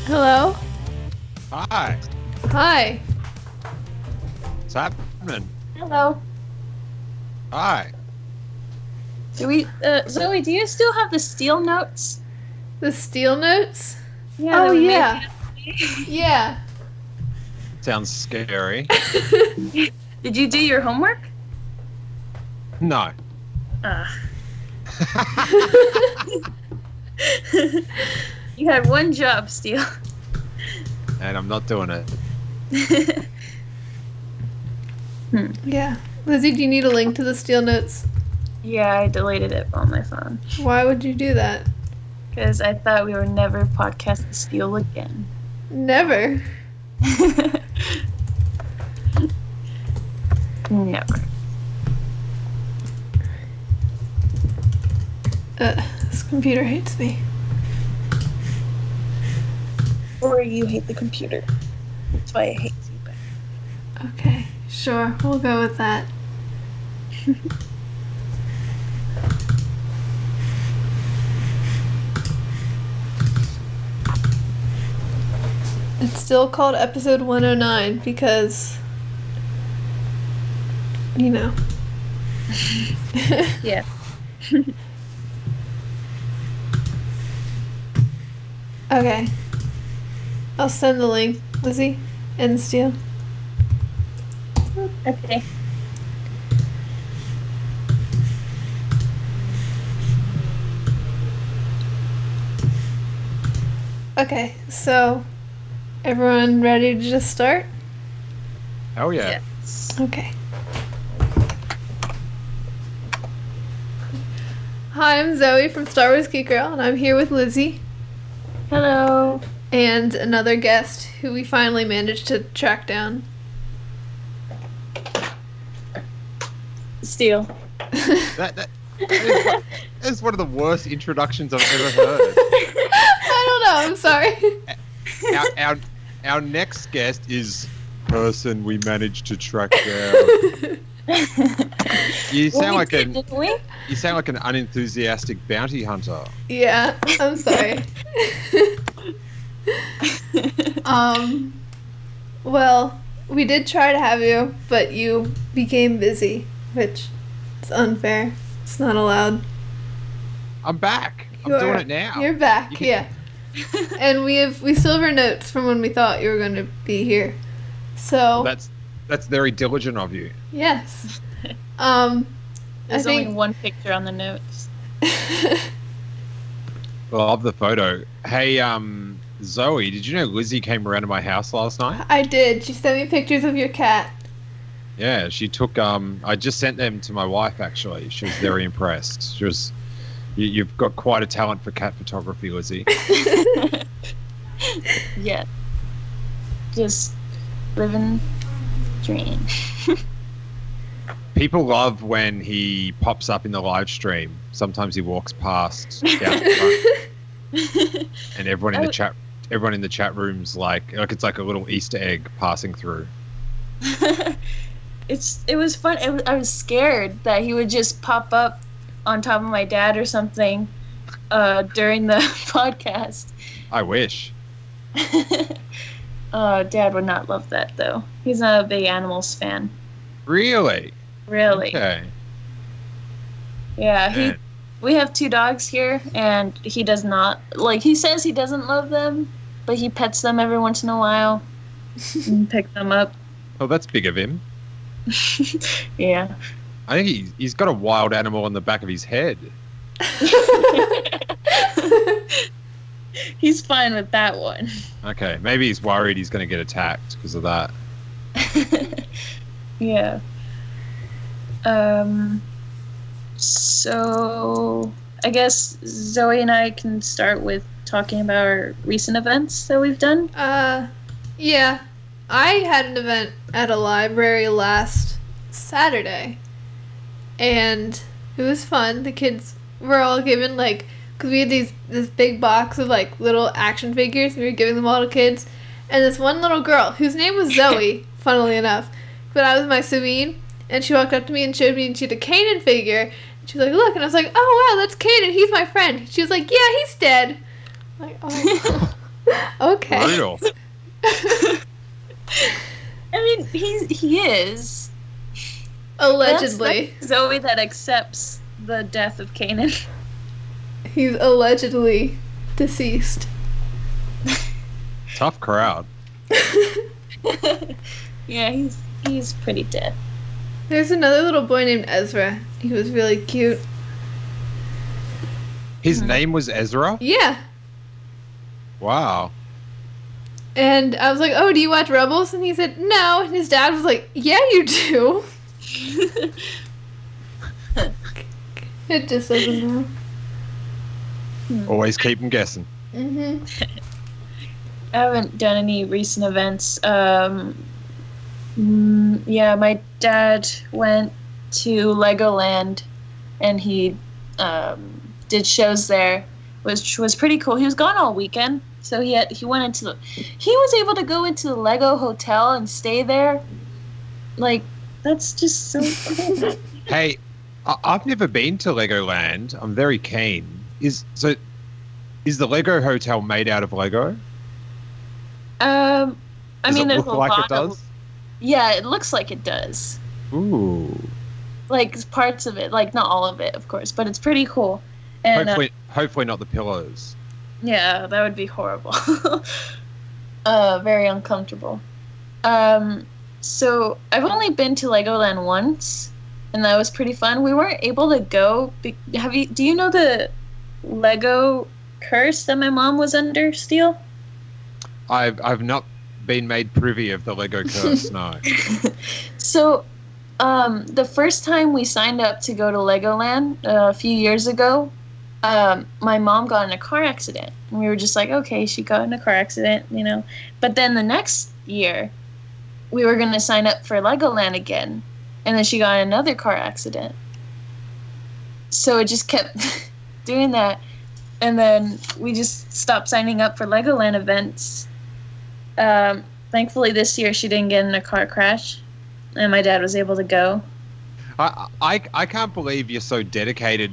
Hello? Hi. Hi. What's happening? Hello. Hi. Zoe, do you still have the Steele notes? The Steele notes? Yeah. Oh, that we made yeah. the Yeah. Sounds scary. Did you do your homework? No. You had one job, Steele. And I'm not doing it. Yeah. Lizzie, do you need a link to the Steele notes? Yeah, I deleted it on my phone. Why would you do that? Because I thought we would never podcast the Steele again. Never. Never. This computer hates me. Or you hate the computer. That's why I hate you back. Okay, sure. We'll go with that. It's still called episode 109 because, you know. Yeah. Okay. I'll send the link, Lizzie and Steele. Okay. Okay, so everyone ready to just start? Oh yeah. Yes. Okay. Hi, I'm Zoe from Star Wars Geek Girl, and I'm here with Lizzie Hello. and another guest who we finally managed to track down. Steele. That is one of the worst introductions I've ever heard. I don't know, I'm sorry. Our next guest is person we managed to track down. You sound like didn't we? you sound like an unenthusiastic bounty hunter. Yeah, I'm sorry. Well, we did try to have you, but you became busy, which is unfair. It's not allowed. I'm back. I'm You doing are- it now. You're back, You can- yeah. And we still have our notes from when we thought you were going to be here. So, That's very diligent of you. yes. There's I only think one picture on the notes. Well, of the photo. Hey, Zoe, did you know Lizzie came around to my house last night? I did. She sent me pictures of your cat. Yeah, she took. I just sent them to my wife. Actually, she was very impressed. She was. You've got quite a talent for cat photography, Lizzie. Yeah. Just living dream. People love when he pops up in the live stream. Sometimes he walks past down the front, and everyone in the chat room's like it's like a little Easter egg passing through. It was fun. I was scared that he would just pop up on top of my dad or something during the podcast. I wish. Dad would not love that though. He's not a big animals fan. Really? Really? Okay. Yeah. Man. We have 2 dogs here, and he does not like. He says he doesn't love them, but he pets them every once in a while and picks them up. Oh, that's big of him. Yeah. I think he's got a wild animal on the back of his head. He's fine with that one. Okay, maybe he's worried he's going to get attacked because of that. Yeah. So I guess Zoe and I can start with talking about our recent events that we've done. Yeah. I had an event at a library last Saturday. And it was fun. The kids were all given, like, because we had this big box of, like, little action figures. And we were giving them all to kids. And this one little girl, whose name was Zoe, funnily enough, but I was my Sabine, and she walked up to me and showed me, and she had a Kanan figure. And she was like, look, and I was like, oh, wow, that's Kanan. He's my friend. She was like, yeah, he's dead. I'm like, oh. Okay. Brutal. I mean, he is. Allegedly. That's Zoe that accepts the death of Kanan. He's allegedly deceased. Tough crowd. Yeah, he's pretty dead. There's another little boy named Ezra. He was really cute. His name was Ezra? Yeah. Wow. And I was like, oh, do you watch Rebels? And he said, no. And his dad was like, yeah, you do. It just doesn't know. Always keep him guessing. Mm-hmm. I haven't done any recent events. Yeah, my dad went to Legoland, and he did shows there, which was pretty cool. He was gone all weekend, so he was able to go into the Lego hotel and stay there. Like, that's just so cool. Hey, I've never been to Legoland. I'm very keen. Is the Lego hotel made out of Lego? I mean, Does it there's look a like lot it does? of. Yeah, it looks like it does. Ooh. Like parts of it, like not all of it, of course, but it's pretty cool. And Hopefully not the pillows. yeah, that would be horrible. Very uncomfortable. So I've only been to Legoland once, and that was pretty fun. We weren't able to go. Do you know the Lego curse that my mom was under, Steele? I've not been made privy of the Lego curse, no. So, the first time we signed up to go to Legoland a few years ago, my mom got in a car accident. And we were just like, okay, she got in a car accident, you know. But then the next year, we were going to sign up for Legoland again. And then she got in another car accident. So it just kept doing that. And then we just stopped signing up for Legoland events. Thankfully this year she didn't get in a car crash, and my dad was able to go. I can't believe you're so dedicated,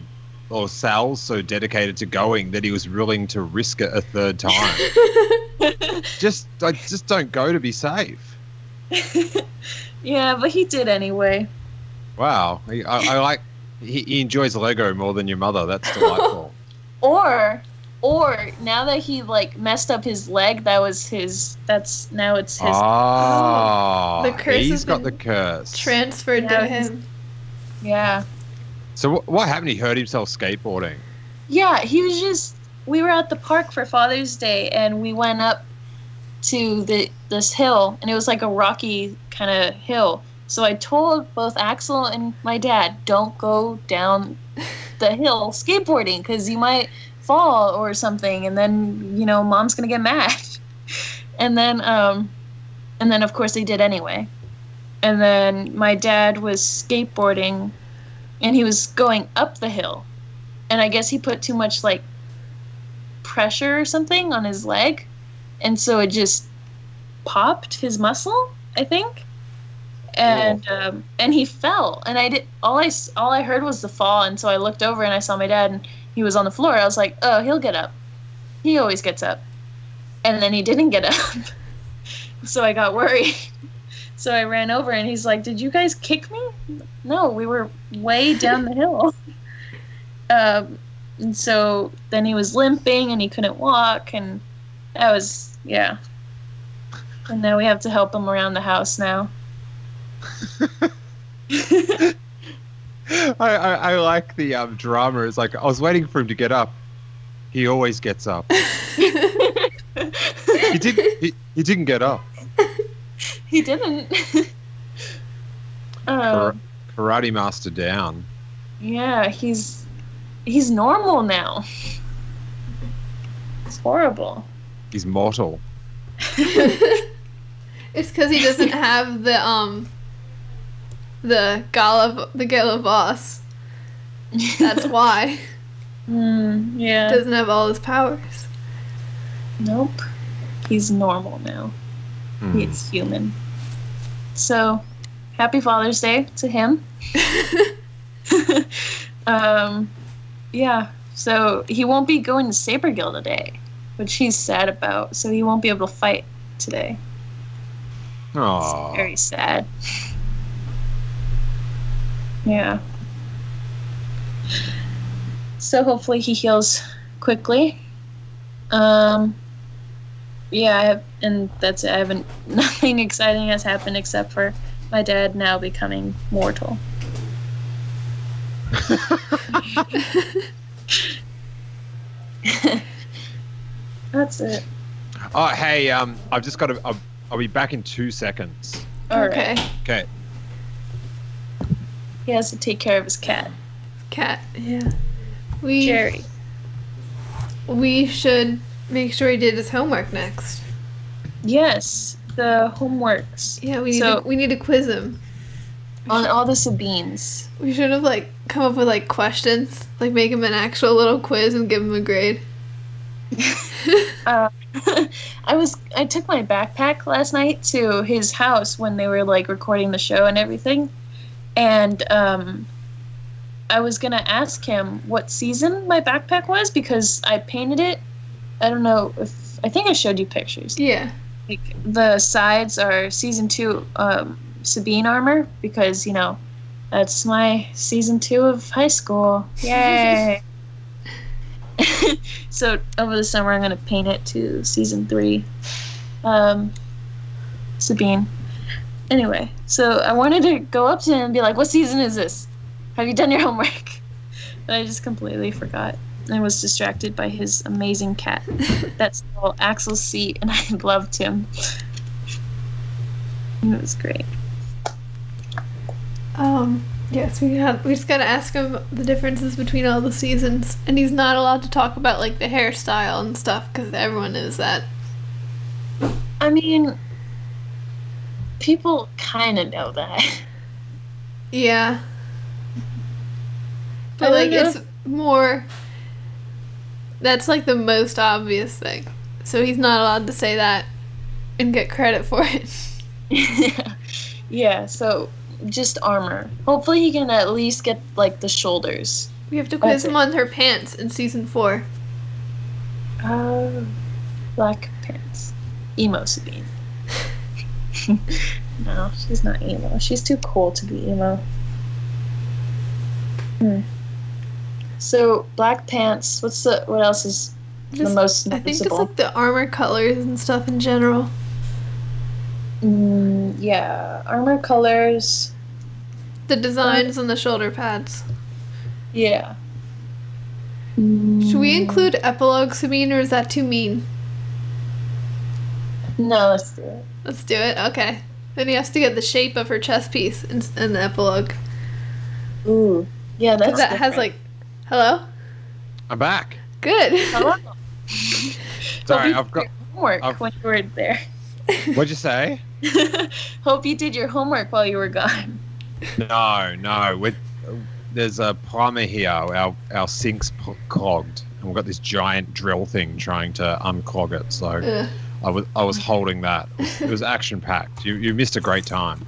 or Sal's so dedicated to going that he was willing to risk it a third time. just don't go to be safe. Yeah, but he did anyway. Wow, I like he enjoys Lego more than your mother. That's delightful. Or now that he like messed up his leg, now it's his. Oh, The curse he's has got the been curse. transferred to him. Yeah. So what happened? He hurt himself skateboarding. Yeah, we were at the park for Father's Day, and we went up to this hill, and it was like a rocky kind of hill. So I told both Axel and my dad, don't go down the hill skateboarding, because you might fall or something, and then, you know, Mom's gonna get mad. And then of course they did anyway. And then my dad was skateboarding, and he was going up the hill, and I guess he put too much like pressure or something on his leg, and so it just popped his muscle, I think. And he fell, and all I heard was the fall, and so I looked over and I saw my dad, and he was on the floor. I was like, oh, he'll get up. He always gets up. And then he didn't get up. So I got worried. So I ran over, and he's like, did you guys kick me? No, we were way down the hill. And so then he was limping, and he couldn't walk, and that was, yeah. And now we have to help him around the house now. I like the drama. It's like, I was waiting for him to get up. He always gets up. He didn't get up. He didn't. Karate master down. Yeah, he's normal now. It's horrible. He's mortal. It's because he doesn't have the Gala boss. That's why. Yeah. Doesn't have all his powers. Nope. He's normal now. He's human. So, happy Father's Day to him. Yeah. So he won't be going to Saber Guild today. which he's sad about. So he won't be able to fight today. Oh. It's very sad. Yeah. So hopefully he heals quickly. Yeah, and that's it. I haven't. Nothing exciting has happened except for my dad now becoming mortal. That's it. Oh, hey, I've just got to. I'll be back in 2 seconds. All Okay. right. Okay. He has to take care of his cat, Cat. Yeah. Jerry. We should make sure he did his homework next. Yes, the homeworks. Yeah, we need to quiz him. On all the Sabines. We should have come up with questions, make him an actual little quiz and give him a grade. I took my backpack last night to his house when they were recording the show and everything, and I was gonna ask him what season my backpack was because I painted it. I don't know I think I showed you pictures. Yeah. The sides are season 2 Sabine armor because that's my season 2 of high school. Yay! So over the summer I'm gonna paint it to season 3 Sabine. Anyway, so I wanted to go up to him and be like, what season is this? Have you done your homework? But I just completely forgot. I was distracted by his amazing cat that stole Axel's seat, and I loved him. It was great. Yes, we just gotta ask him the differences between all the seasons, and he's not allowed to talk about the hairstyle and stuff because everyone knows that. I mean, people kind of know that. Yeah. I But don't know. it's more. That's the most obvious thing, so he's not allowed to say that and get credit for it. Yeah, so just armor. Hopefully he can at least get the shoulders. We have to quiz That's him on her pants in season 4. Black pants. Emo Sabine. No, she's not emo. She's too cool to be emo. So black pants. What else is the most I think noticeable? just the armor colors and stuff in general. Yeah, armor colors. The designs on the shoulder pads. Yeah. Should we include epilogue, Sabine, or is that too mean? No, let's do it. Let's do it. Okay. Then he has to get the shape of her chest piece in the epilogue. Ooh. Yeah, that's That has different. hello? I'm back. Good. Hello. Sorry, Hope you did your homework when you were there. What'd you say? Hope you did your homework while you were gone. No. There's a plumber here. Our sink's clogged, and we've got this giant drill thing trying to unclog it. So I was holding that. It was action packed. You missed a great time.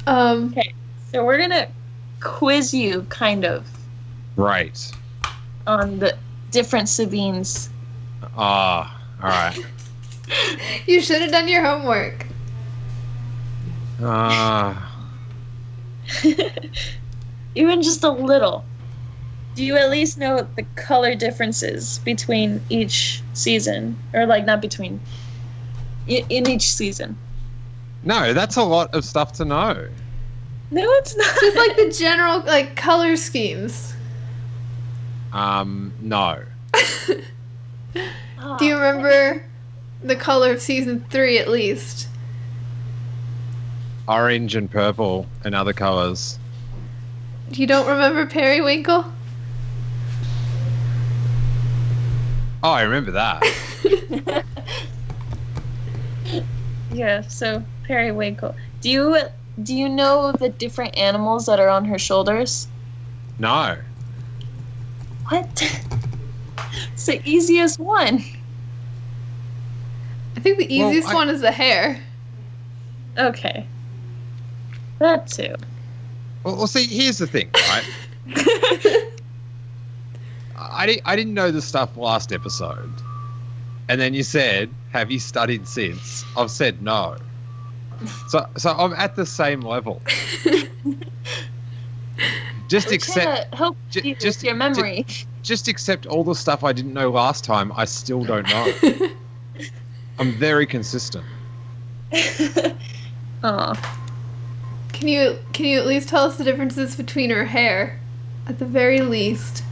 Okay, so we're gonna quiz you kind of Great. on the different Sabines. All right. You should have done your homework. Even just a little. Do you at least know the color differences between each season? Or not between, in each season? No, that's a lot of stuff to know. No, it's not. Just the general color schemes. No. Do you remember the color of season 3 at least? Orange and purple and other colors. You don't remember Periwinkle? Oh, I remember that. Yeah, so Periwinkle. Do you know the different animals that are on her shoulders? No. What? It's the easiest one. I think the Well, easiest one is the hair. Okay. That too. Well, see, here's the thing, right? I didn't know the stuff last episode. And then you said, have you studied since? I've said no. So I'm at the same level. Just We're accept. trying to help you with your memory. Just accept all the stuff I didn't know last time. I still don't know. I'm very consistent. Aw. Can you at least tell us the differences between her hair? At the very least.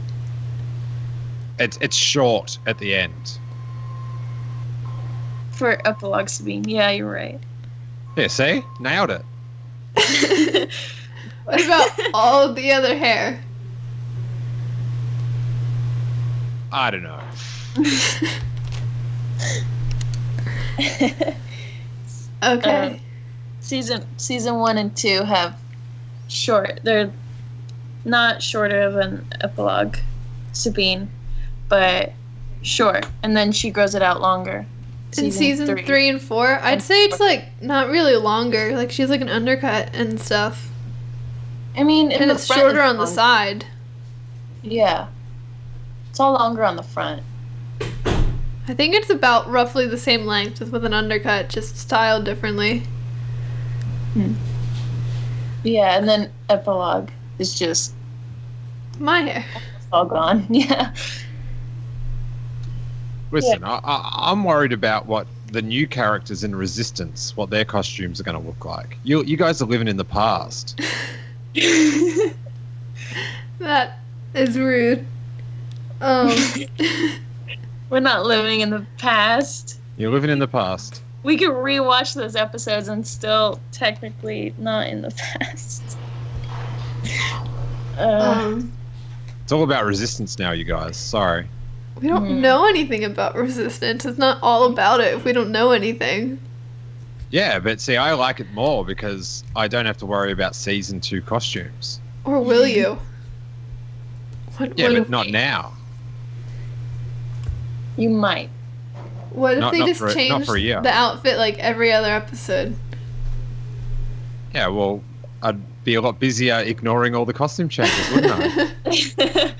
It's short at the end. For epilogue Sabine. Yeah, you're right. Yeah, see? Nailed it. What about all of the other hair? I don't know. Okay. Season 1 and 2 have short. They're not shorter of an epilogue Sabine, but short. And then she grows it out longer. In season 3 and 4, I'd say it's like not really longer. Like she has like an undercut and stuff. I mean, And it's shorter on the side. Yeah. It's all longer on the front. I think it's about roughly the same length with an undercut, just styled differently. Yeah, and then epilogue is just My hair. all gone. Yeah. Listen, I'm worried about what the new characters in Resistance, what their costumes are going to look like. You guys are living in the past. That is rude. We're not living in the past. You're living in the past. We could rewatch those episodes and still technically not in the past. It's all about Resistance now, you guys. Sorry. We don't know anything about Resistance. It's not all about it if we don't know anything. Yeah, but see, I like it more because I don't have to worry about season 2 costumes. Or will you? Yeah, but not now. You might. What if Not- they not just for a- not changed for a year. the outfit like every other episode? Yeah, well, I'd be a lot busier ignoring all the costume changes, wouldn't I?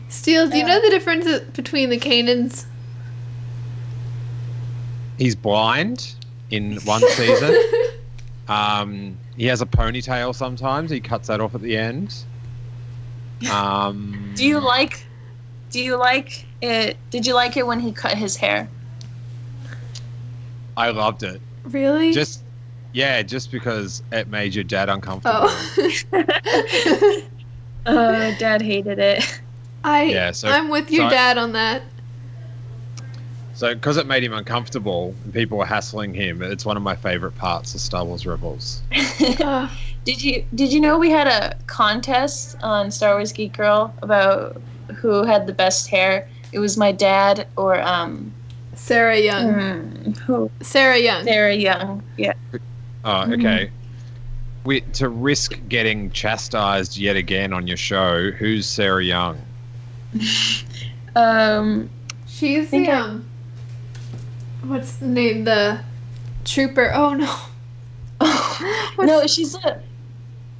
Steele, do you know the difference between the Kanans? He's blind in one season. He has a ponytail sometimes. He cuts that off at the end. Do you like it? Did you like it when he cut his hair? I loved it. Really? Just because it made your dad uncomfortable. Oh. Dad hated it. I'm with your dad on that. So, because it made him uncomfortable and people were hassling him, it's one of my favorite parts of Star Wars Rebels. Did you know we had a contest on Star Wars Geek Girl about who had the best hair? It was my dad or Sarah Young. Who? Sarah Young. Sarah Young. Yeah. Oh, okay. To risk getting chastised yet again on your show, who's Sarah Young? She's the what's the name? The trooper. Oh no. No, she's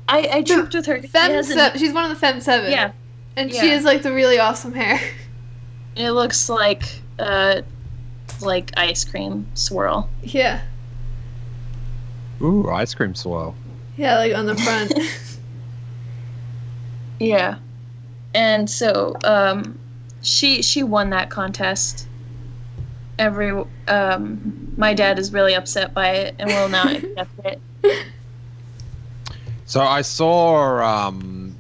I trooped with her. She's one of the Fem 7. Yeah. And she has like the really awesome hair. It looks like ice cream swirl. Yeah. Ooh, ice cream swirl. Yeah, like on the front. Yeah. And so she won that contest. My dad is really upset by it and will not accept it. So I saw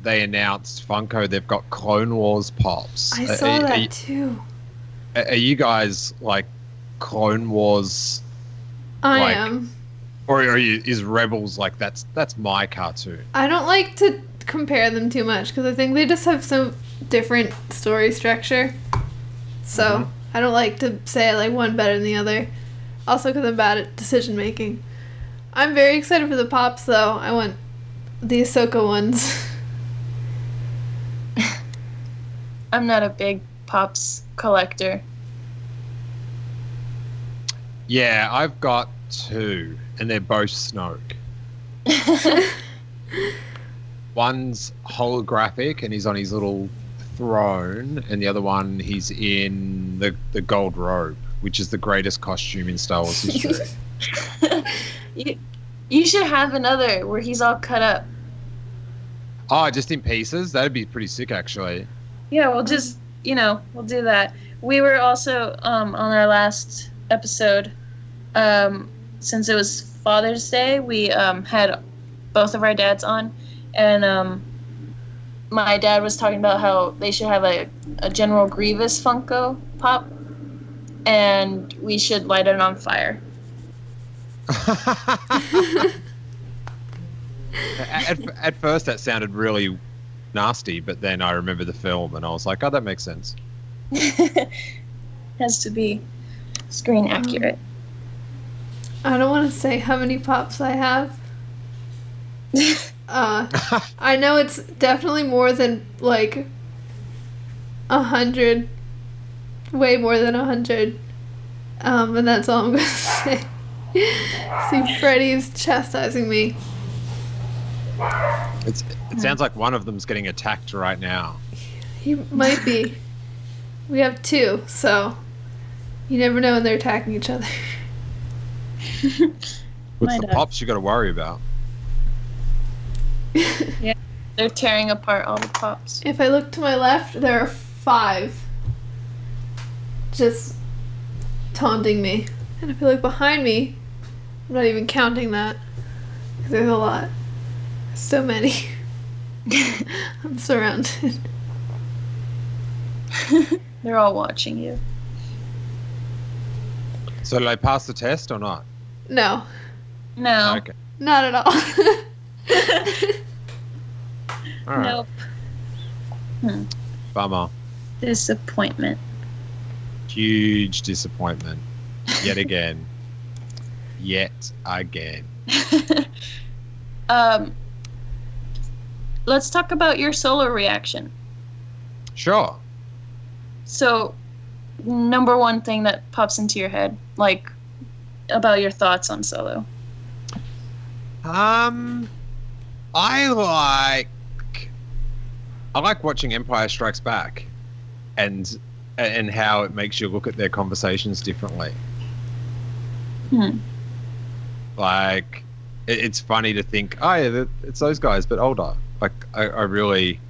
they announced Funko. They've got Clone Wars pops. I saw that too. Are you guys like Clone Wars? I am. Or are you? Is Rebels like that's my cartoon? I don't like to compare them too much because I think they just have some different story structure. So I don't like to say I like one better than the other. Also because I'm bad at decision making. I'm very excited for the pops though. I want the Ahsoka ones. I'm not a big pops collector. Yeah, I've got 2, and they're both Snoke. One's holographic and he's on his little throne, and the other one he's in the gold robe, which is the greatest costume in Star Wars history. You should have another where he's all cut up. Oh, just in pieces? That'd be pretty sick, actually. Yeah, we'll just, we'll do that. We were also, on our last episode, since it was Father's Day, we had both of our dads on, and my dad was talking about how they should have a General Grievous Funko Pop, and we should light it on fire. At first that sounded really nasty, but then I remember the film and I was like, oh, that makes sense. Has to be screen accurate. I don't want to say how many pops I have. I know it's definitely more than like 100, way more than 100. And that's all I'm gonna say. See, Freddy's chastising me. It sounds like one of them's getting attacked right now. He might be. We have two, so you never know when they're attacking each other. What's the pops you got to worry about? Yeah, they're tearing apart all the pops. If I look to my left, there are 5 just taunting me. And if I look behind me, I'm not even counting that. 'Cause there's a lot. So many. I'm surrounded. They're all watching you. So did I pass the test or not? No. No. Okay. Not at all. All right. Nope. Bummer. Disappointment. Huge disappointment. Yet again. Yet again. Let's talk about your Solo reaction. Sure. So, number one thing that pops into your head, like, about your thoughts on Solo. I like watching Empire Strikes Back, and how it makes you look at their conversations differently. Like, it's funny to think, oh yeah, it's those guys, but older. Like, I really,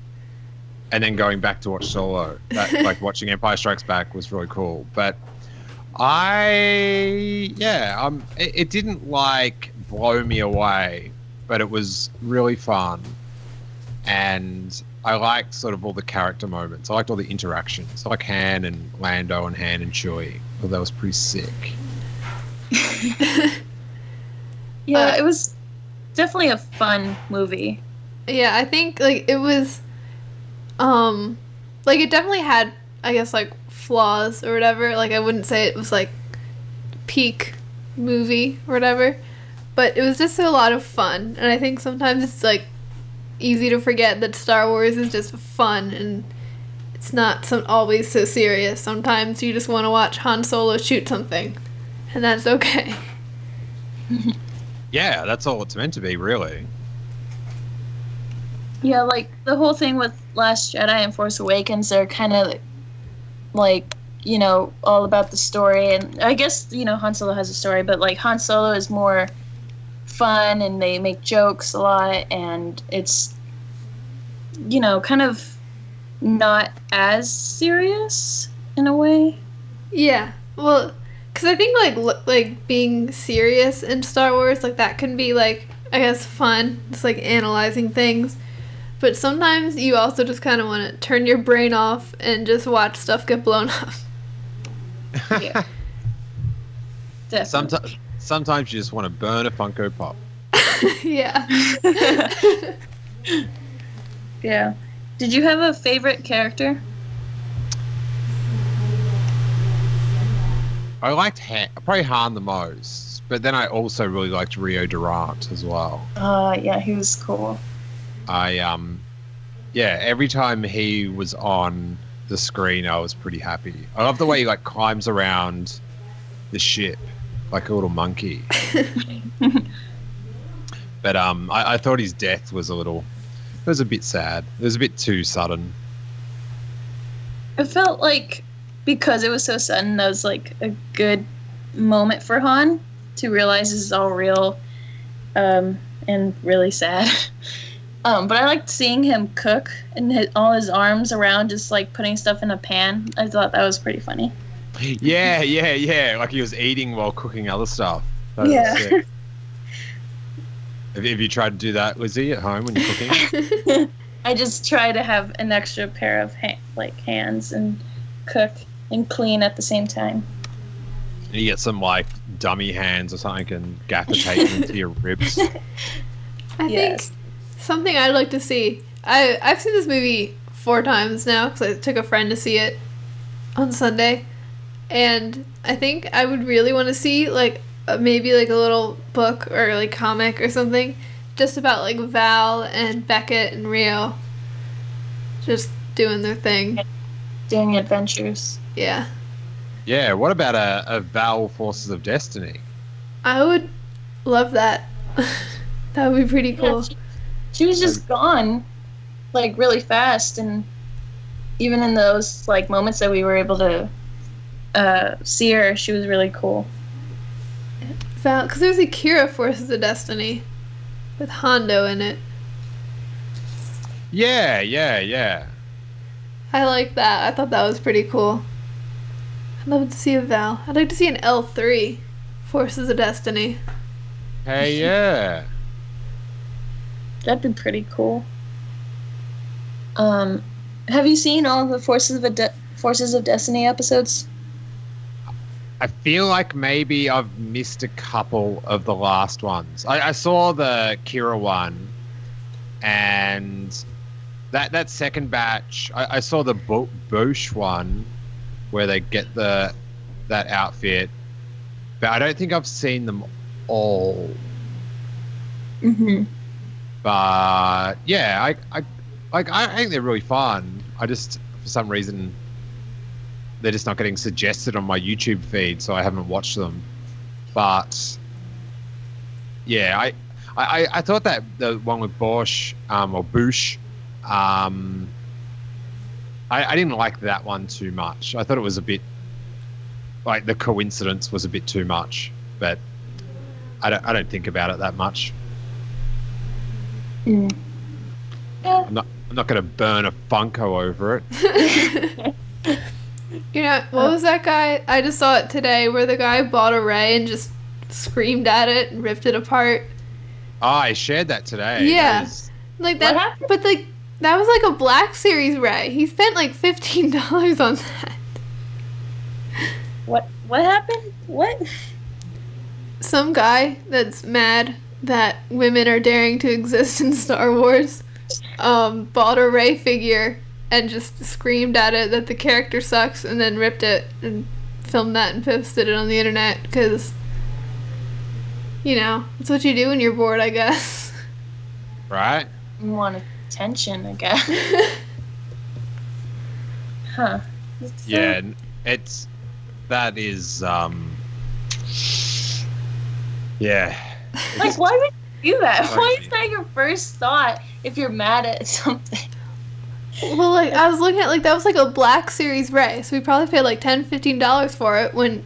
and then going back to watch Solo, like watching Empire Strikes Back was really cool. But it didn't like blow me away, but it was really fun, and I liked sort of all the character moments. I liked all the interactions. I like Han and Lando and Han and Chewie. Well, that was pretty sick. Yeah, it was definitely a fun movie. Yeah, I think like it was like it definitely had, I guess, like flaws or whatever. Like I wouldn't say it was like peak movie or whatever, but it was just a lot of fun. And I think sometimes it's like easy to forget that Star Wars is just fun and it's not always so serious. Sometimes you just want to watch Han Solo shoot something, and that's okay. Yeah, that's all it's meant to be, really. Yeah, like the whole thing with Last Jedi and Force Awakens, they're kind of like, all about the story. And I guess, Han Solo has a story, but like Han Solo is more fun and they make jokes a lot, and it's, kind of not as serious in a way. Yeah, well, because I think like being serious in Star Wars, like that can be like, I guess, fun, just like analyzing things. But sometimes you also just kind of want to turn your brain off and just watch stuff get blown up. Yeah. Definitely. Sometimes you just want to burn a Funko Pop. Yeah. Yeah. Did you have a favorite character? I liked probably Han the most, but then I also really liked Rio Durant as well. Yeah, he was cool. Every time he was on the screen, I was pretty happy. I love the way he like climbs around the ship like a little monkey. But I thought his death was a little It was a bit sad. It was a bit too sudden. I felt like because it was so sudden, that was like a good moment for Han to realize this is all real, and really sad. But I liked seeing him cook and all his arms around, just like putting stuff in a pan. I thought that was pretty funny. Yeah. Like he was eating while cooking other stuff. That was Yeah. sick. Have you tried to do that, Lizzie, at home when you're cooking? I just try to have an extra pair of hands and cook and clean at the same time. You get some like dummy hands or something and gaffer tape them into your ribs. I think something I'd like to see. I've seen this movie 4 times now because I took a friend to see it on Sunday, and I think I would really want to see like maybe like a little book or like comic or something just about like Val and Beckett and Rio just doing their thing. Doing adventures. Yeah. Yeah, what about a Val Forces of Destiny? I would love that. That would be pretty cool. Yeah, she was just gone like really fast, and even in those like moments that we were able to see her, she was really cool. Val, because there's Akira Forces of Destiny with Hondo in it. Yeah. I like that. I thought that was pretty cool. I'd love to see a Val. I'd like to see an L3 Forces of Destiny. Hey, yeah. That'd be pretty cool. Have you seen all of the Forces of Destiny episodes? I feel like maybe I've missed a couple of the last ones. I saw the Kira one, and that second batch. I saw the Bosch one, where they get that outfit, but I don't think I've seen them all. Mm-hmm. But yeah, I think they're really fun. I just, for some reason, they're just not getting suggested on my YouTube feed, so I haven't watched them. But yeah, I thought that the one with Bosch or Bush, I didn't like that one too much. I thought it was a bit like the coincidence was a bit too much, but I don't think about it that much. Mm. Yeah. I'm not going to burn a Funko over it. You know, what was that guy? I just saw it today where the guy bought a Ray and just screamed at it and ripped it apart. Oh, I shared that today. Yeah. Like that. What happened? But like, that was like a Black Series Ray. He spent like $15 on that. What happened? What? Some guy that's mad that women are daring to exist in Star Wars bought a Rey figure and just screamed at it that the character sucks, and then ripped it and filmed that and posted it on the internet because, you know, that's what you do when you're bored, I guess. Right? You want attention, I guess. Huh. Yeah, that is yeah. Like, why would you do that? Crazy. Why is that your first thought if you're mad at something? Well, like, I was looking at, like, that was like a Black Series Ray, so we probably paid like $10, $15 for it, when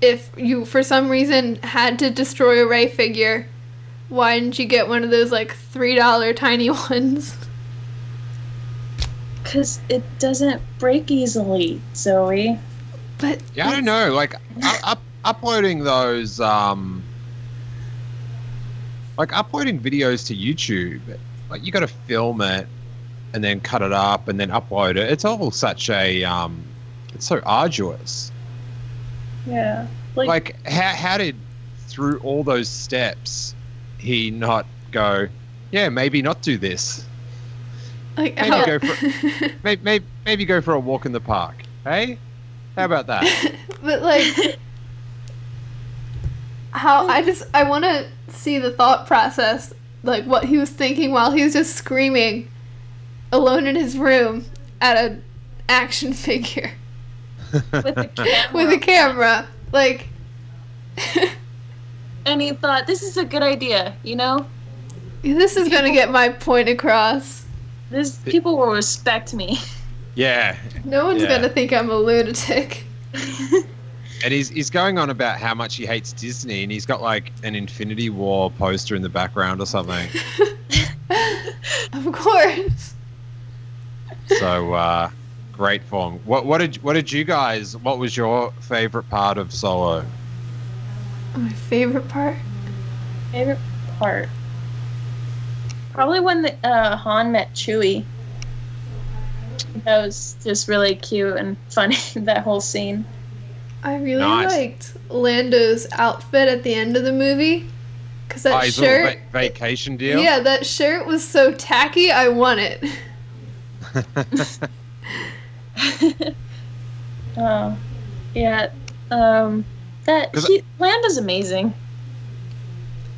if you, for some reason, had to destroy a Rey figure, why didn't you get one of those, like, $3 tiny ones? Because it doesn't break easily, Zoe. But Yeah, I don't know. Like uploading those like uploading videos to YouTube, like you got to film it and then cut it up and then upload it. It's all such a it's so arduous. Yeah. Like how did, through all those steps, he not go, yeah, maybe not do this. like, Maybe how... go for maybe go for a walk in the park. Hey, how about that? But, like, I want to see the thought process, like, what he was thinking while he was just screaming alone in his room at an action figure. With the camera. With a camera. Like... And he thought, this is a good idea, you know? This is going to get my point across. People will respect me. Yeah. No one's Yeah. gonna think I'm a lunatic. And he's going on about how much he hates Disney, and he's got like an Infinity War poster in the background or something. Of course. So great for him. What did you guys? What was your favorite part of Solo? My favorite part? Favorite part? Probably when Han met Chewie. That was just really cute and funny, that whole scene. I really Nice. liked Lando's outfit at the end of the movie. Because that His little shirt... vacation deal. Yeah, that shirt was so tacky, I want it. Oh, yeah. Lando's amazing.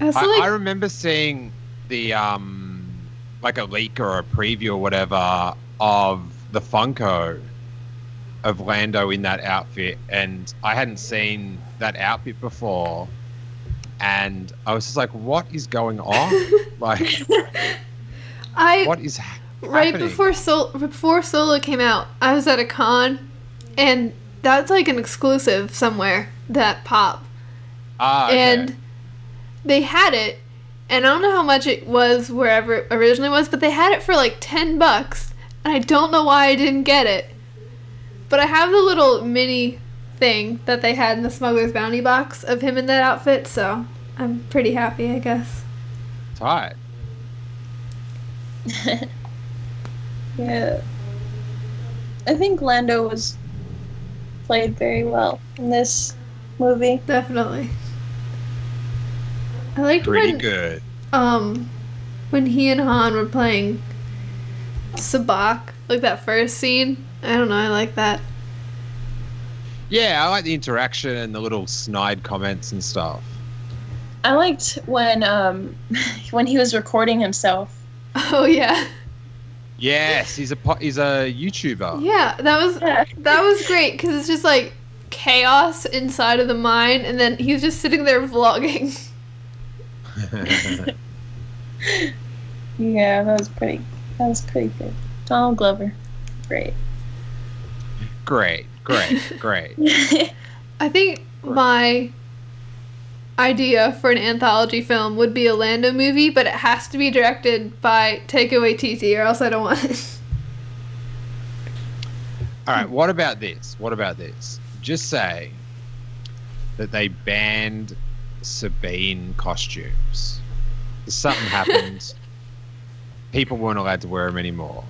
I remember seeing the like a leak or a preview or whatever of the Funko of Lando in that outfit, and I hadn't seen that outfit before, and I was just like, what is going on? Like, what is Right happening? before Solo came out, I was at a con, and that's like an exclusive somewhere, that pop. Okay. And they had it, and I don't know how much it was wherever it originally was, but they had it for like $10, and I don't know why I didn't get it. But I have the little mini thing that they had in the Smuggler's Bounty box of him in that outfit, so I'm pretty happy, I guess. Tight. Yeah. I think Lando was played very well in this movie. Definitely. I liked Pretty when good. when he and Han were playing Sabak, like that first scene. I don't know, I like that. Yeah, I like the interaction and the little snide comments and stuff. I liked when he was recording himself. Oh yeah. Yes, he's a YouTuber. Yeah, that was great because it's just like chaos inside of the mind, and then he's just sitting there vlogging. Yeah, that was pretty good. Donald Glover, great. Great. I think my idea for an anthology film would be a Lando movie, but it has to be directed by Taika Waititi, or else I don't want it. All right, what about this? Just say that they banned Sabine costumes. Something happened. People weren't allowed to wear them anymore.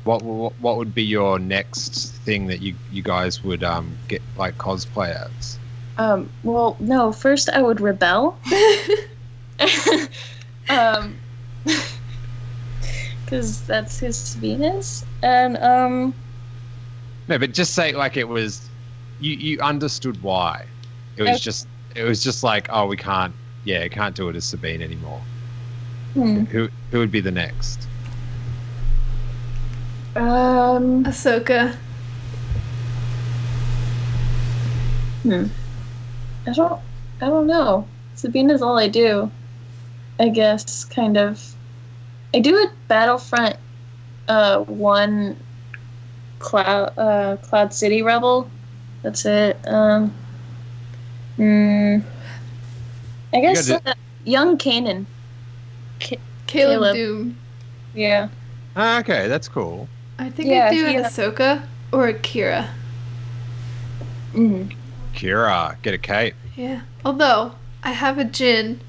What would be your next thing that you guys would get like cosplay as? Well, no. First, I would rebel. Because that's who Sabine is, and No, but just say like it was. You understood why. It was just like, oh, we can't do it as Sabine anymore. Who would be the next? Ahsoka. I don't know. Sabine is all I do. I guess, kind of. I do a Battlefront 1 Cloud City Rebel. That's it. I guess young Kanan. Caleb Doom. Yeah. Okay, that's cool. I think I'd do an Ahsoka or a Kira. Kira, get a cape. Yeah. Although, I have a Jinn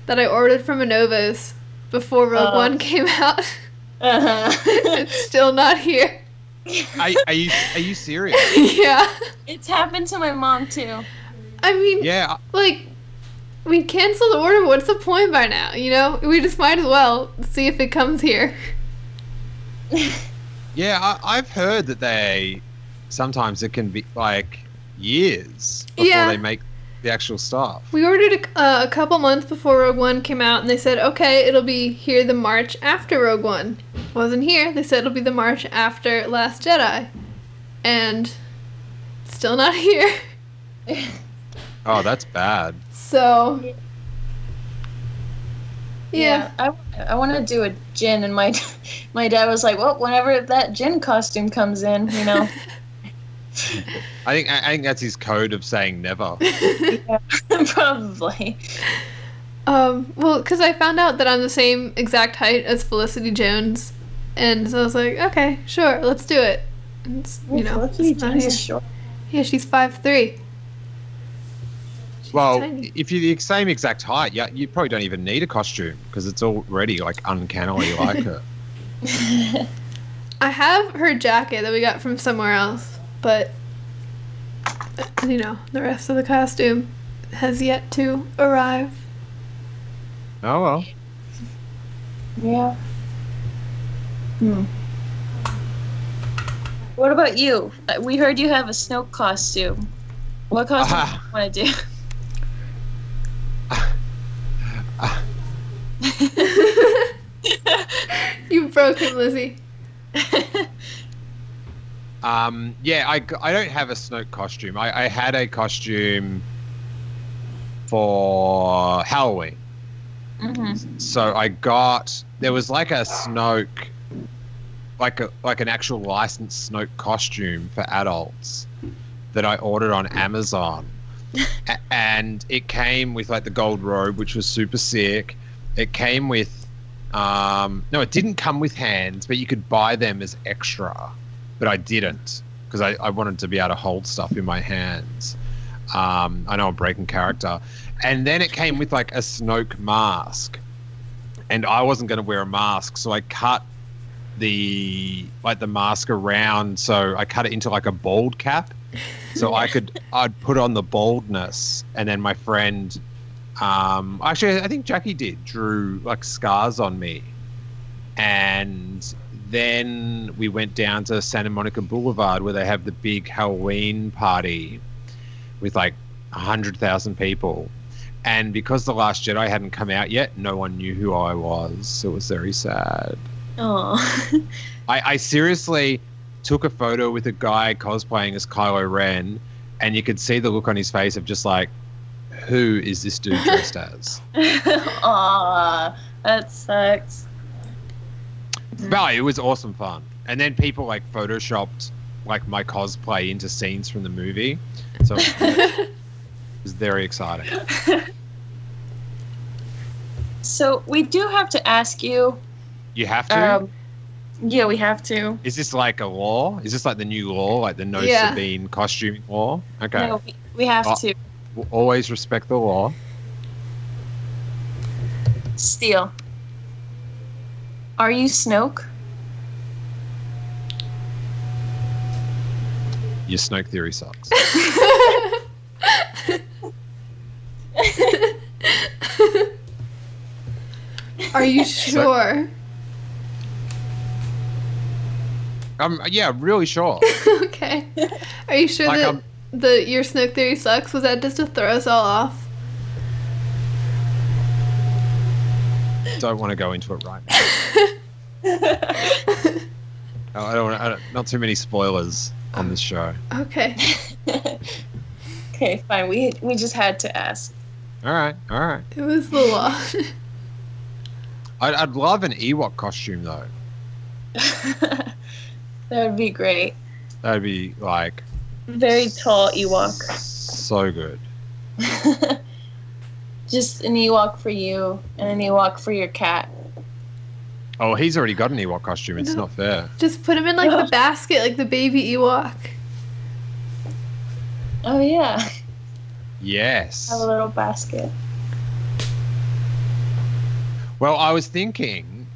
that I ordered from Anova's before Rogue One came out. It's still not here. Are you serious? Yeah. It's happened to my mom too. I mean, yeah. Like, we canceled the order, but what's the point by now, you know? We just might as well see if it comes here. Yeah, I've heard that sometimes it can be like years before they make the actual stuff. We ordered a couple months before Rogue One came out, and they said, okay, it'll be here the March after Rogue One. Wasn't here. They said it'll be the March after Last Jedi. And still not here. Oh, that's bad. So, Yeah. I want to do a gin, and my dad was like, well, whenever that gin costume comes in, you know. I think that's his code of saying never. Yeah, probably. Well, because I found out that I'm the same exact height as Felicity Jones, and so I was like, okay, sure, let's do it. It's, Felicity it's not Jones here. is short. Yeah, she's 5'3". She's Well, tiny. if you're the same exact height, yeah, you probably don't even need a costume because it's already like uncannily like her. I have her jacket that we got from somewhere else, but the rest of the costume has yet to arrive. Oh well. Yeah. What about you? We heard you have a Snoke costume. What costume do you want to do? You broke him, Lizzie. Yeah, I don't have a Snoke costume. I had a costume for Halloween. Mm-hmm. So there was like a Snoke, like an actual licensed Snoke costume for adults that I ordered on Amazon. And it came with like the gold robe, which was super sick. It came with, no, it didn't come with hands, but you could buy them as extra. But I didn't because I wanted to be able to hold stuff in my hands. I know I'm breaking character. And then it came with like a Snoke mask. And I wasn't going to wear a mask, so I cut the mask around. So I cut it into like a bald cap. So I'd put on the baldness, and then my friend, actually I think Jackie drew like scars on me. And then we went down to Santa Monica Boulevard where they have the big Halloween party with like 100,000 people. And because The Last Jedi hadn't come out yet, no one knew who I was. It was very sad. Oh. I seriously took a photo with a guy cosplaying as Kylo Ren, and you could see the look on his face of just like, who is this dude dressed as? Aw, that sucks. But it was awesome fun. And then people like photoshopped like my cosplay into scenes from the movie. So it was very exciting. So we do have to ask you. You have to? Yeah, we have to. Is this like a law? Is this like the new law, like the no Sabine costuming law? Okay. No, we have to. We'll always respect the law. Steele, are you Snoke? Your Snoke theory sucks. Are you sure? Yeah, I'm really sure. Okay. Are you sure Like, that your Snoke theory sucks? Was that just to throw us all off? Don't want to go into it right now. I don't not too many spoilers on this show. Okay. Okay, fine. We just had to ask. All right. It was the law. I'd love an Ewok costume though. That would be great. That'd be like Very tall Ewok. so good. Just an Ewok for you and an Ewok for your cat. Oh, he's already got an Ewok costume. It's not fair. Just put him in like the basket, like the baby Ewok. Oh yeah. Yes. Have a little basket. Well, I was thinking,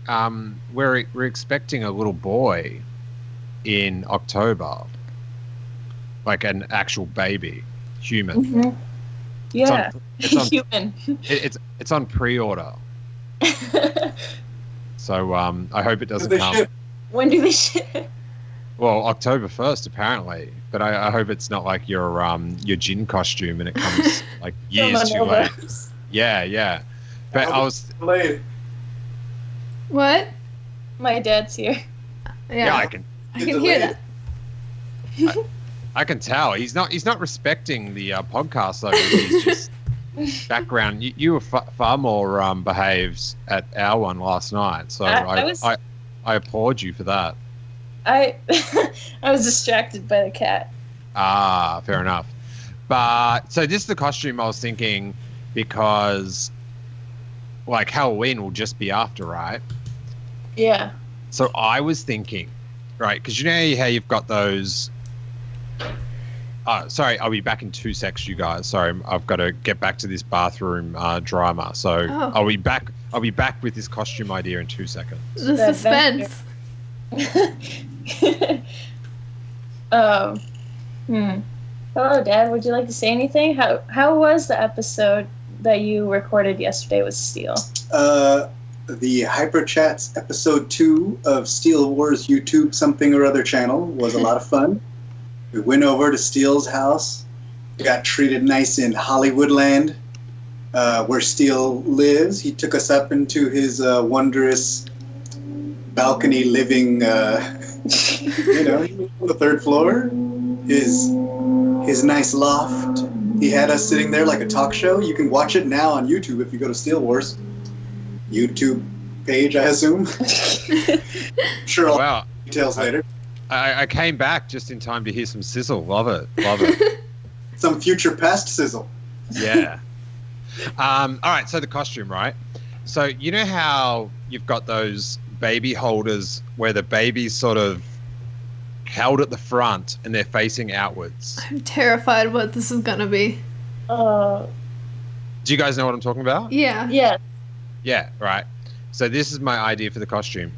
we're expecting a little boy in October, like an actual baby, human. Mm-hmm. Yeah, It's on human. it's on pre-order, so I hope it doesn't come. Ship? When do they ship? Well, October 1st apparently, but I hope it's not like your Jin costume and it comes like years too late. Yeah. But I was Late. What? My dad's here. yeah, I can hear that. I can tell he's not respecting the podcast though. He's just background, you were far more behaved at our one last night, so I applaud you for that. I was distracted by the cat. Ah, fair enough. But so this is the costume I was thinking, because like Halloween will just be after, right? Yeah. So I was thinking, right, because you know how you've got those. Sorry, I'll be back in 2 secs, you guys. Sorry, I've got to get back to this bathroom drama. So I'll be back. I'll be back with this costume idea in 2 seconds. The suspense. Hello, Dad. Would you like to say anything? How was the episode that you recorded yesterday with Steele? The Hyper Chats episode 2 of Steele Wars YouTube something or other channel was a lot of fun. We went over to Steele's house. We got treated nice in Hollywoodland, where Steele lives. He took us up into his wondrous balcony living, on the 3rd floor. His nice loft. He had us sitting there like a talk show. You can watch it now on YouTube if you go to Steele Wars YouTube page, I assume. Sure, I'll details later. I came back just in time to hear some sizzle. Love it. Some future past sizzle. Yeah. All right, so the costume, right? So you know how you've got those baby holders where the baby's sort of held at the front and they're facing outwards? I'm terrified what this is gonna be. Do you guys know what I'm talking about? Yeah. Yeah. Yeah, right. So this is my idea for the costume.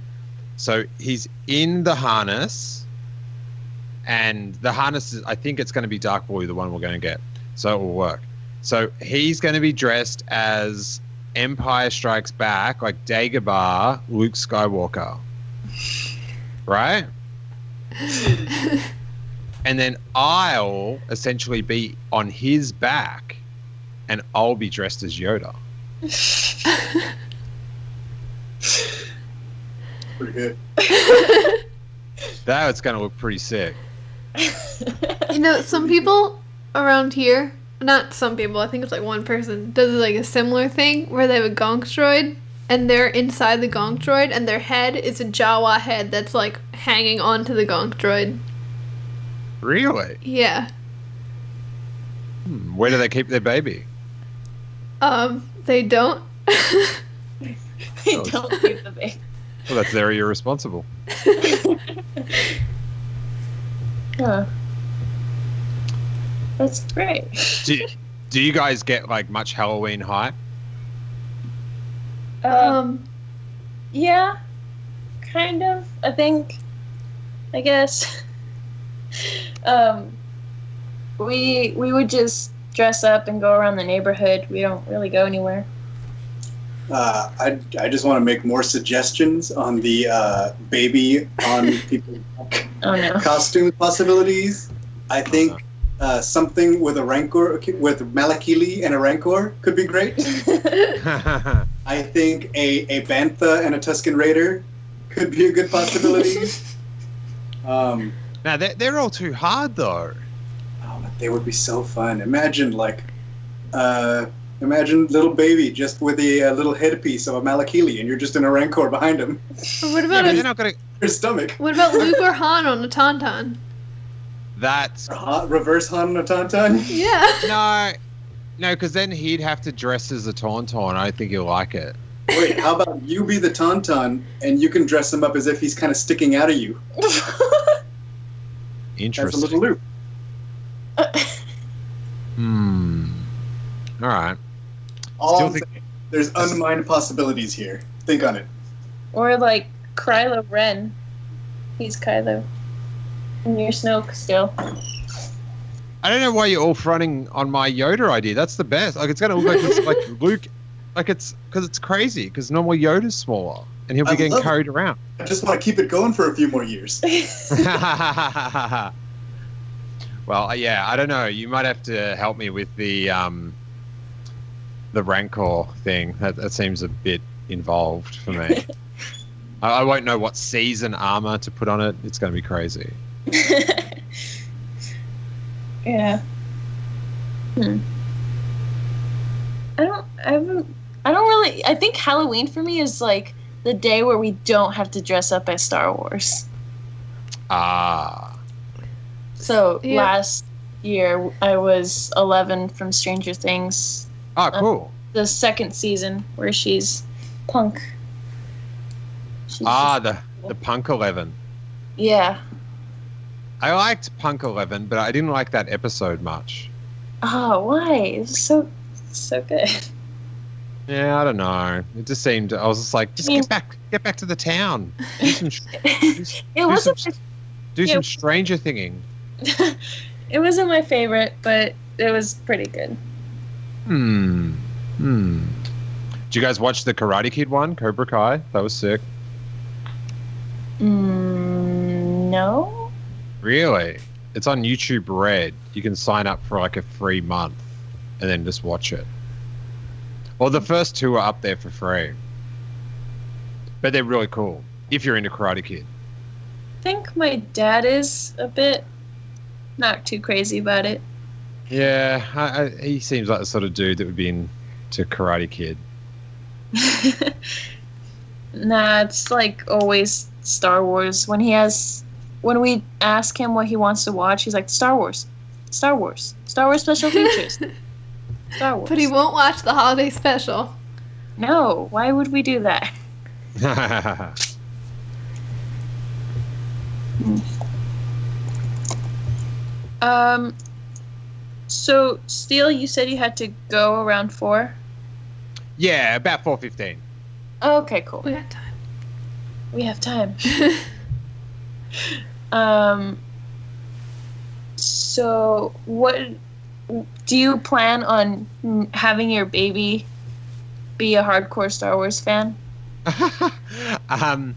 So he's in the harness, and the harness is, I think it's going to be dark blue, the one we're going to get. So it will work. So he's going to be dressed as Empire Strikes Back, like Dagobah, Luke Skywalker. Right? And then I'll essentially be on his back, and I'll be dressed as Yoda. Pretty good. That's going to look pretty sick. You know, some people around here, not some people, I think it's like one person, does like a similar thing where they have a gonk droid and they're inside the gonk droid and their head is a Jawa head that's like hanging onto the gonk droid. Really? Yeah. Where do they keep their baby? They don't. They don't keep the baby. Well, that's very irresponsible. Huh. That's great. Do you guys get like much Halloween hype? Yeah, kind of. I guess. We would just dress up and go around the neighborhood. We don't really go anywhere. I just want to make more suggestions on the baby on people's costume possibilities. I think something with a Rancor, with Malakili and a Rancor could be great. I think a Bantha and a Tusken Raider could be a good possibility. Now, they're all too hard, though. Oh, but they would be so fun. Imagine little baby just with a little headpiece of a Malakili, and you're just in a Rancor behind him. Or what about they're not gonna... Your stomach. What about Luke or Han on a Tauntaun? That's... reverse Han on a Tauntaun? Yeah. No, because then he'd have to dress as a Tauntaun. I think he'll like it. Wait, how about you be the Tauntaun, and you can dress him up as if he's kind of sticking out of you? Interesting. That's a little loop. All right. There's unmined possibilities here. Think on it. Or like Kylo Ren. He's Kylo. And you're Snoke still. I don't know why you're all fronting on my Yoda idea. That's the best. Like, it's going to look like it's like Luke. Like, it's because it's crazy. Because normal Yoda's smaller, and he'll be getting carried around. I just want to keep it going for a few more years. Well, yeah, I don't know. You might have to help me with the Rancor thing. That seems a bit involved for me. I won't know what season armor to put on it. It's going to be crazy. Yeah. I think Halloween for me is like the day where we don't have to dress up as Star Wars. Ah. So Yeah. last year I was 11 from Stranger Things. Oh, cool. The second season where she's punk. She's The Punk 11. Yeah. I liked Punk 11, but I didn't like that episode much. Oh, why? It was so good. Yeah, I don't know. It just seemed. I was just like, just get back to the town. Do some, do some stranger thinging. It wasn't my favorite, but it was pretty good. Did you guys watch the Karate Kid one, Cobra Kai? That was sick. No. Really? It's on YouTube Red. You can sign up for like a free month and then just watch it. Well, the first two are up there for free. But they're really cool if you're into Karate Kid. I think my dad is a bit not too crazy about it. Yeah, he seems like the sort of dude that would be into Karate Kid. Nah, it's like always Star Wars. When we ask him what he wants to watch, he's like, Star Wars special features. Star Wars. But he won't watch the holiday special. No, why would we do that? So Steele, you said you had to go around 4? Yeah, about 4:15. Okay, cool. We got time. We have time. So what do you plan on having your baby be a hardcore Star Wars fan? I'm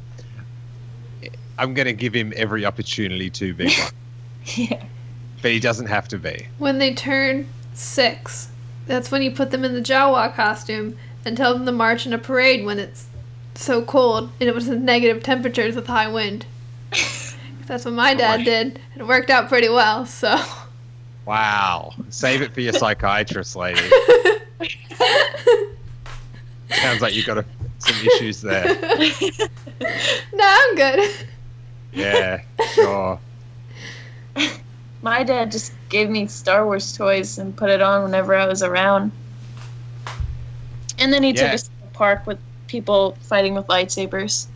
gonna give him every opportunity to be one. Yeah. But he doesn't have to be. When they turn 6, that's when you put them in the Jawa costume and tell them to march in a parade when it's so cold and it was in negative temperatures with high wind. That's what my dad did, and it worked out pretty well, so. Wow. Save it for your psychiatrist, lady. Sounds like you've got some issues there. No, I'm good. Yeah, sure. My dad just gave me Star Wars toys and put it on whenever I was around. And then he took us to the park with people fighting with lightsabers.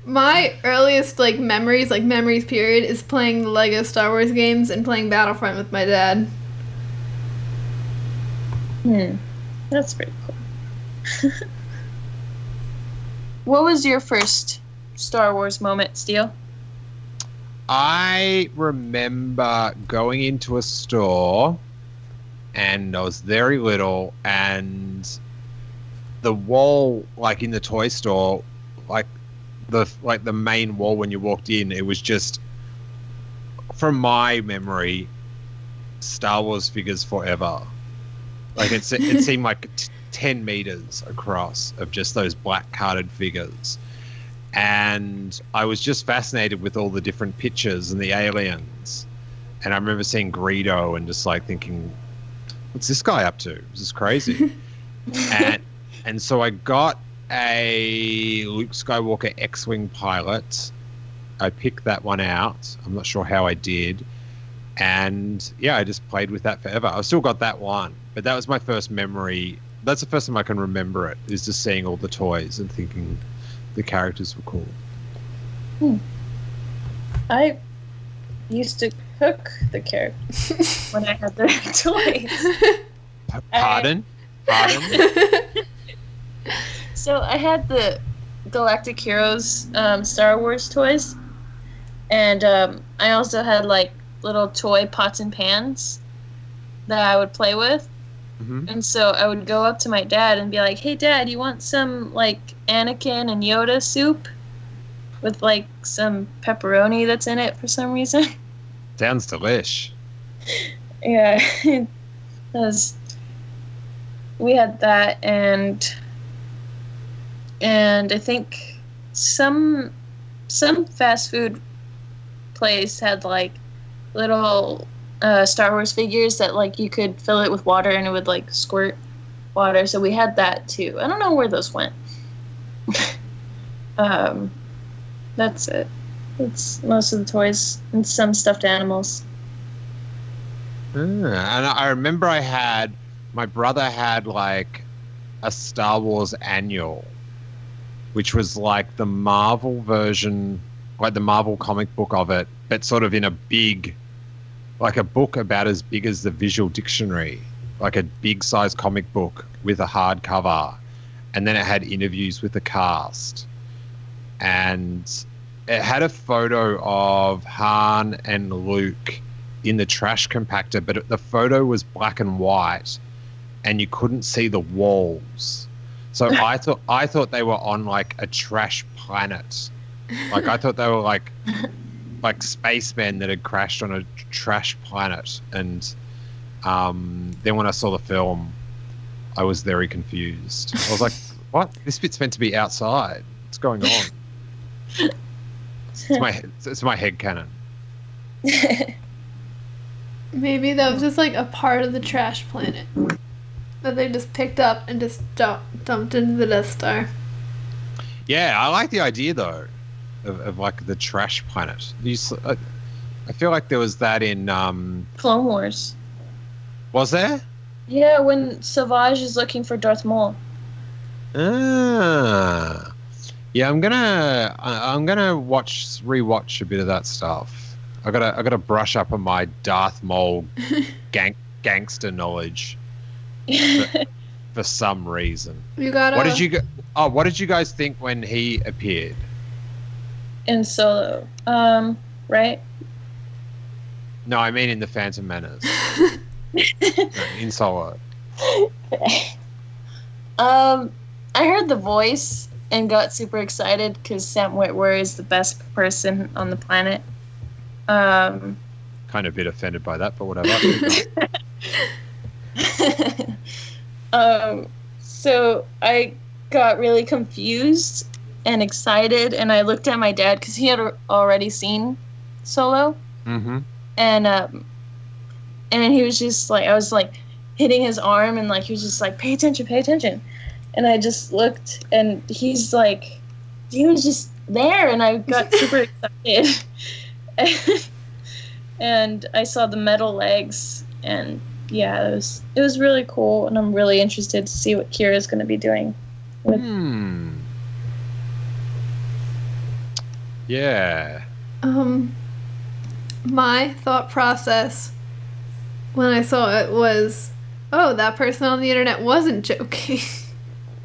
My earliest memories period, is playing the Lego Star Wars games and playing Battlefront with my dad. That's pretty cool. What was your first Star Wars moment, Steele? I remember going into a store, and I was very little, and the wall, in the toy store, the main wall when you walked in, it was just, from my memory, Star Wars figures forever. It seemed like 10 meters across of just those black carded figures. And I was just fascinated with all the different pictures and the aliens. And I remember seeing Greedo and just thinking, what's this guy up to? This is crazy. and so I got a Luke Skywalker X-Wing pilot. I picked that one out. I'm not sure how I did. And yeah, I just played with that forever. I've still got that one. But that was my first memory. That's the first time I can remember it, is just seeing all the toys and thinking the characters were cool. I used to cook the characters when I had the toys. Pardon? So I had the Galactic Heroes Star Wars toys, and I also had little toy pots and pans that I would play with. Mm-hmm. And so I would go up to my dad and be like, "Hey, Dad, you want some Anakin and Yoda soup with some pepperoni that's in it for some reason?" Sounds delish. Yeah, we had that, and I think some fast food place had little Star Wars figures that like you could fill it with water and it would like squirt water. So we had that too. I don't know where those went. That's it. It's most of the toys and some stuffed animals. And I remember my brother had like a Star Wars annual, which was like the Marvel version, like the Marvel comic book of it, but sort of in a big, like a book about as big as the Visual Dictionary, like a big size comic book with a hardcover. And then it had interviews with the cast. And it had a photo of Han and Luke in the trash compactor, but the photo was black and white and you couldn't see the walls. So I thought they were on like a trash planet. Like I thought they were like spacemen that had crashed on a trash planet. And then when I saw the film, I was very confused. I was like, what? This bit's meant to be outside. What's going on? It's my headcanon. Maybe that was just like a part of the trash planet that they just picked up and just dumped into the Death Star. Yeah, I like the idea though of like the trash planet. I feel like there was that in Clone Wars. Was there? Yeah, when Savage is looking for Darth Maul. Ah. Yeah, I'm gonna rewatch a bit of that stuff. I gotta brush up on my Darth Maul gangster knowledge for some reason. You gotta. What did you guys think when he appeared? In Solo, right? No, I mean in the Phantom Menace. No, in Solo. I heard the voice and got super excited because Sam Witwer is the best person on the planet. Kind of a bit offended by that, but whatever. So I got really confused and excited, and I looked at my dad because he had already seen Solo. Mm-hmm. And he was just like, I was like hitting his arm, and like he was just like, pay attention. And I just looked, and he was just there, and I got super excited. And I saw the metal legs, and yeah, it was really cool, and I'm really interested to see what Kira's going to be doing. Yeah. My thought process when I saw it was, oh, that person on the internet wasn't joking.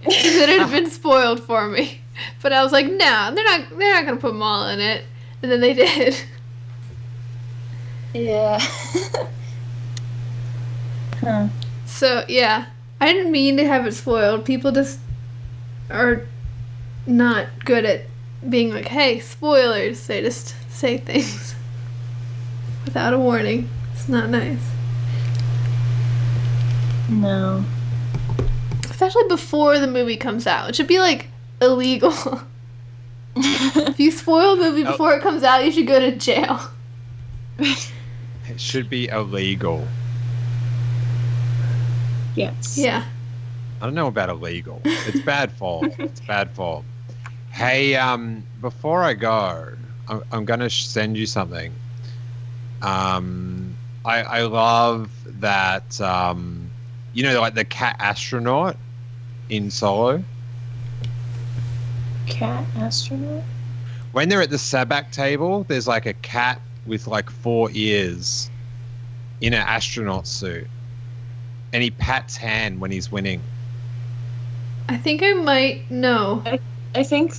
It had been spoiled for me. But I was like, no, they're not gonna put Maul in it. And then they did. Yeah. Huh. So yeah. I didn't mean to have it spoiled. People just are not good at being like, hey, spoilers. They just say things without a warning. It's not nice. No. Especially before the movie comes out. It should be, like, illegal. If you spoil a movie before it comes out, you should go to jail. It should be illegal. Yes. Yeah. I don't know about illegal. It's bad form. It's bad form. Hey, before I go, I'm going to send you something. I love that, like the cat astronaut in Solo. Cat astronaut? When they're at the sabak table, there's like a cat with like 4 ears in an astronaut suit. And he pats hand when he's winning. I think I might know. I think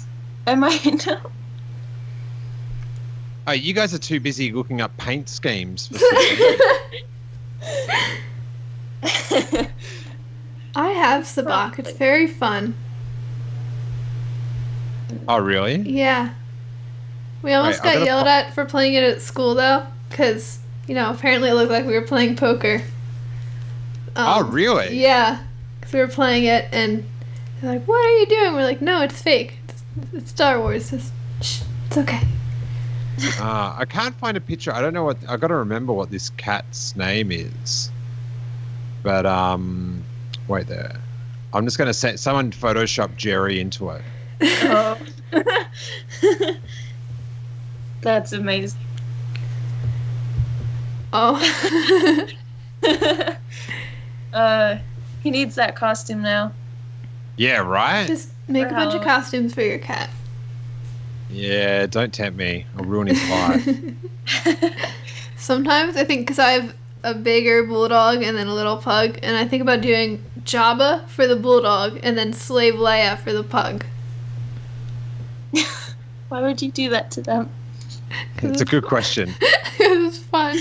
I might know. Oh, you guys are too busy looking up paint schemes for I have sabak. It's very fun. Oh, really? Yeah. We almost got yelled at for playing it at school, though, because, apparently it looked like we were playing poker. Oh, really? Yeah. Because we were playing it, and they're like, what are you doing? We're like, no, it's fake. It's Star Wars. Shh, it's okay. I can't find a picture. I don't know I got to remember what this cat's name is. But wait there. I'm just gonna say someone Photoshop Jerry into it. Oh. That's amazing. Oh. He needs that costume now. Yeah, right. Just make a For bunch of Halloween. costumes for your cat. Yeah, don't tempt me. I'll ruin his life. Sometimes I think because I have a bigger bulldog and then a little pug, and I think about doing Jabba for the bulldog and then Slave Leia for the pug. Why would you do that to them? It's a good question. It's fun.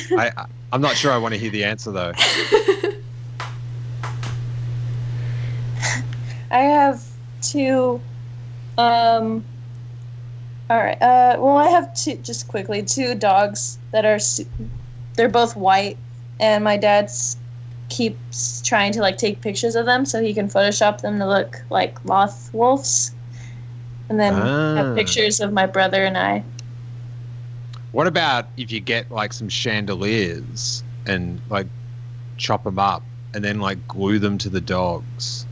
I'm not sure I want to hear the answer though. I have two. All right. Well, I have two dogs that are. They're both white, and my keeps trying to take pictures of them so he can Photoshop them to look like loth wolves, and then have pictures of my brother and I. What about if you get some chandeliers and chop them up and then glue them to the dogs,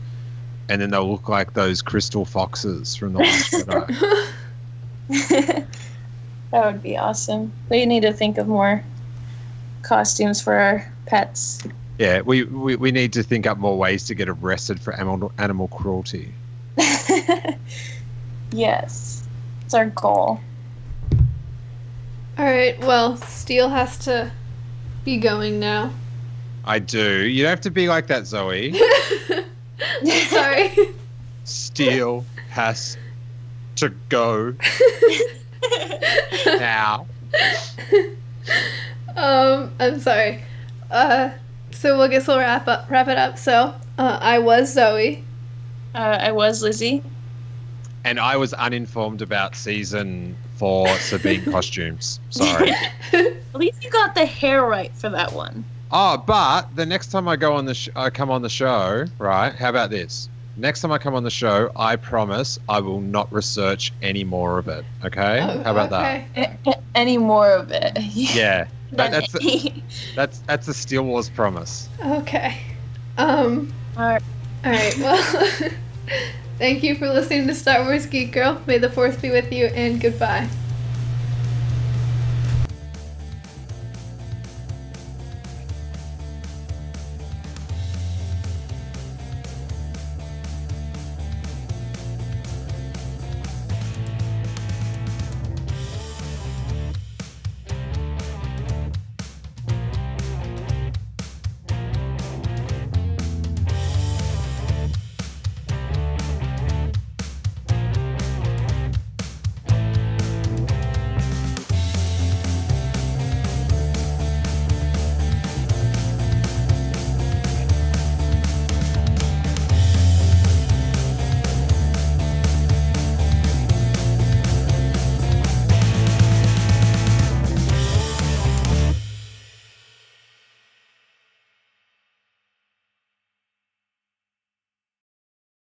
and then they'll look like those crystal foxes from the last Jedi. That would be awesome. We need to think of more costumes for our pets. Yeah, we need to think up more ways to get arrested for animal cruelty. Yes, it's our goal. All right. Well, Steele has to be going now. I do. You don't have to be like that, Zoe. Sorry. Steele has to go now. I'm sorry. So I guess we'll wrap it up. So, I was Zoe. I was Lizzy. And I was uninformed about season 4 Sabine costumes. Sorry. At least you got the hair right for that one. Oh, but the next time I come on the show, right? How about this? Next time I come on the show, I promise I will not research any more of it. Okay? Oh, How about that? Any more of it? Yeah. That's the Steele Wars promise. Okay. All right. All right. Well, thank you for listening to Star Wars Geek Girl. May the Force be with you, and goodbye.